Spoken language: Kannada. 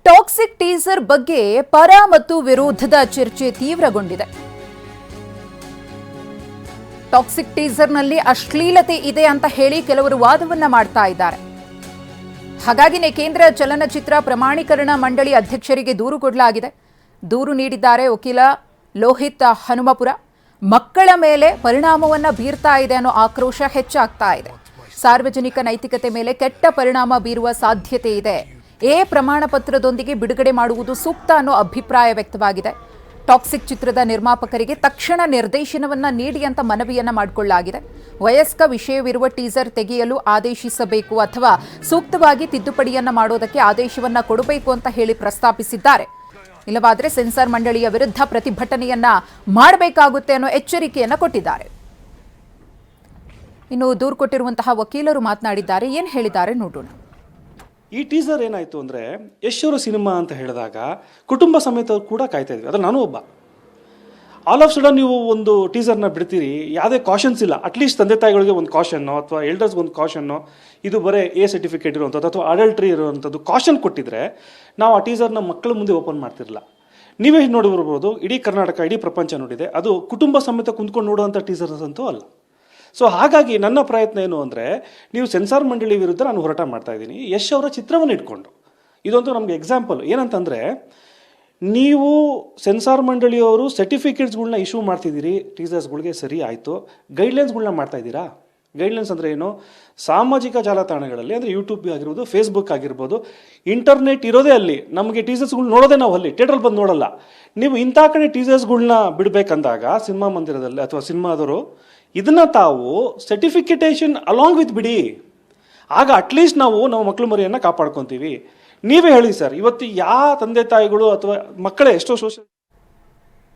ಟಾಕ್ಸಿಕ್ ಟೀಸರ್ ಬಗ್ಗೆ ಪರ ಮತ್ತು ವಿರೋಧದ ಚರ್ಚೆ ತೀವ್ರಗೊಂಡಿದೆ. ಟಾಕ್ಸಿಕ್ ಟೀಸರ್ನಲ್ಲಿ ಅಶ್ಲೀಲತೆ ಇದೆ ಅಂತ ಹೇಳಿ ಕೆಲವರು ವಾದವನ್ನ ಮಾಡ್ತಾ ಇದ್ದಾರೆ. ಹಾಗಾಗಿನೇ ಕೇಂದ್ರ ಚಲನಚಿತ್ರ ಪ್ರಮಾಣೀಕರಣ ಮಂಡಳಿ ಅಧ್ಯಕ್ಷರಿಗೆ ದೂರು ಕೊಡಲಾಗಿದೆ. ದೂರು ನೀಡಿದ್ದಾರೆ ವಕೀಲ ಲೋಹಿತ್ ಹನುಮಪುರ. ಮಕ್ಕಳ ಮೇಲೆ ಪರಿಣಾಮವನ್ನ ಬೀರ್ತಾ ಇದೆ ಅನ್ನೋ ಆಕ್ರೋಶ ಹೆಚ್ಚಾಗ್ತಾ ಇದೆ. ಸಾರ್ವಜನಿಕ ನೈತಿಕತೆ ಮೇಲೆ ಕೆಟ್ಟ ಪರಿಣಾಮ ಬೀರುವ ಸಾಧ್ಯತೆ ಇದೆ. ಎ ಪ್ರಮಾಣ ಪತ್ರದೊಂದಿಗೆ ಬಿಡುಗಡೆ ಮಾಡುವುದು ಸೂಕ್ತ ಅನ್ನೋ ಅಭಿಪ್ರಾಯ ವ್ಯಕ್ತವಾಗಿದೆ. ಟಾಕ್ಸಿಕ್ ಚಿತ್ರದ ನಿರ್ಮಾಪಕರಿಗೆ ತಕ್ಷಣ ನಿರ್ದೇಶನವನ್ನ ನೀಡಿ ಅಂತ ಮನವಿಯನ್ನ ಮಾಡಿಕೊಳ್ಳಲಾಗಿದೆ. ವಯಸ್ಕ ವಿಷಯವಿರುವ ಟೀಸರ್ ತೆಗೆಯಲು ಆದೇಶಿಸಬೇಕು ಅಥವಾ ಸೂಕ್ತವಾಗಿ ತಿದ್ದುಪಡಿಯನ್ನ ಮಾಡೋದಕ್ಕೆ ಆದೇಶವನ್ನ ಕೊಡಬೇಕು ಅಂತ ಹೇಳಿ ಪ್ರಸ್ತಾಪಿಸಿದ್ದಾರೆ. ಇಲ್ಲವಾದರೆ ಸೆನ್ಸಾರ್ ಮಂಡಳಿಯ ವಿರುದ್ಧ ಪ್ರತಿಭಟನೆಯನ್ನ ಮಾಡಬೇಕಾಗುತ್ತೆ ಅನ್ನೋ ಎಚ್ಚರಿಕೆಯನ್ನ ಕೊಟ್ಟಿದ್ದಾರೆ. ಇನ್ನು ದೂರು ಕೊಟ್ಟಿರುವಂತಹ ವಕೀಲರು ಮಾತನಾಡಿದ್ದಾರೆ. ಏನು ಹೇಳಿದ್ದಾರೆ ನೋಡೋಣ. ಈ ಟೀಸರ್ ಏನಾಯಿತು ಅಂದರೆ ಯಶೋರ ಸಿನಿಮಾ ಅಂತ ಹೇಳಿದಾಗ ಕುಟುಂಬ ಸಮೇತ ಕೂಡ ಕಾಯ್ತಾ ಇದ್ವಿ. ಅದ್ರ ನಾನು ಒಬ್ಬ. ಆಲ್ ಆಫ್ ಸಡನ್ ನೀವು ಒಂದು ಟೀಸರ್ನ ಬಿಡ್ತೀರಿ, ಯಾವುದೇ ಕಾಷನ್ಸ್ ಇಲ್ಲ. ಅಟ್ಲೀಸ್ಟ್ ತಂದೆ ತಾಯಿಗಳಿಗೆ ಒಂದು ಕಾಷನ್ನು ಅಥವಾ ಎಲ್ಡರ್ಸ್ಗೆ ಒಂದು ಕಾಷನ್ನು, ಇದು ಬರೀ ಎ ಸರ್ಟಿಫಿಕೇಟ್ ಇರುವಂಥದ್ದು ಅಥವಾ ಅಡಲ್ಟ್ರಿ ಇರುವಂಥದ್ದು ಕಾಷನ್ ಕೊಟ್ಟಿದ್ರೆ ನಾವು ಆ ಟೀಸರ್ನ ಮಕ್ಕಳ ಮುಂದೆ ಓಪನ್ ಮಾಡ್ತಿರಲಿಲ್ಲ. ನೀವೇ ನೋಡಿರ್ಬೋದು, ಇಡೀ ಕರ್ನಾಟಕ, ಇಡೀ ಪ್ರಪಂಚ ನೋಡಿದೆ. ಅದು ಕುಟುಂಬ ಸಮೇತ ಕುಂತ್ಕೊಂಡು ನೋಡುವಂಥ ಟೀಸರ್ಸ್ ಅಂತೂ ಅಲ್ಲ. ಸೊ ಹಾಗಾಗಿ ನನ್ನ ಪ್ರಯತ್ನ ಏನು ಅಂದರೆ, ನೀವು ಸೆನ್ಸಾರ್ ಮಂಡಳಿ ವಿರುದ್ಧ ನಾನು ಹೋರಾಟ ಮಾಡ್ತಾ ಇದ್ದೀನಿ, ಯಶ್ ಅವರ ಚಿತ್ರವನ್ನು ಇಟ್ಕೊಂಡು. ಇದೊಂದು ನಮಗೆ ಎಕ್ಸಾಂಪಲ್. ಏನಂತಂದರೆ, ನೀವು ಸೆನ್ಸಾರ್ ಮಂಡಳಿಯವರು ಸರ್ಟಿಫಿಕೇಟ್ಸ್ಗಳ್ನ ಇಶ್ಯೂ ಮಾಡ್ತಿದ್ದೀರಿ, ಟೀಸರ್ಸ್ಗಳಿಗೆ ಸರಿ ಆಯಿತು. ಗೈಡ್ಲೈನ್ಸ್ಗಳ್ನ ಮಾಡ್ತಾ ಇದ್ದೀರಾ? ಗೈಡ್ಲೈನ್ಸ್ ಅಂದರೆ ಏನು? ಸಾಮಾಜಿಕ ಜಾಲತಾಣಗಳಲ್ಲಿ ಅಂದರೆ ಯೂಟ್ಯೂಬ್ ಆಗಿರ್ಬೋದು, ಫೇಸ್ಬುಕ್ ಆಗಿರ್ಬೋದು, ಇಂಟರ್ನೆಟ್ ಇರೋದೇ ಅಲ್ಲಿ. ನಮಗೆ ಟೀಸರ್ಸ್ಗಳು ನೋಡೋದೇ ನಾವು ಅಲ್ಲಿ, ಥಿಯೇಟ್ರಲ್ಲಿ ಬಂದು ನೋಡಲ್ಲ. ನೀವು ಇಂಥ ಕಡೆ ಟೀಸರ್ಸ್ಗಳ್ನ ಬಿಡಬೇಕಂದಾಗ ಸಿನಿಮಾ ಮಂದಿರದಲ್ಲಿ ಅಥವಾ ಸಿನಿಮಾದವರು ಇದನ್ನು ತಾವು ಸರ್ಟಿಫಿಕೇಟೇಷನ್ ಅಲಾಂಗ್ ವಿತ್ ಬಿಡಿ. ಆಗ ಅಟ್ಲೀಸ್ಟ್ ನಾವು ನಮ್ಮ ಮಕ್ಕಳು ಮರಿಯನ್ನು ಕಾಪಾಡ್ಕೊತೀವಿ. ನೀವೇ ಹೇಳಿ ಸರ್, ಇವತ್ತು ಯಾವ ತಂದೆ ತಾಯಿಗಳು ಅಥವಾ ಮಕ್ಕಳೇ ಎಷ್ಟೋ ಸೋಷಿಯಲ್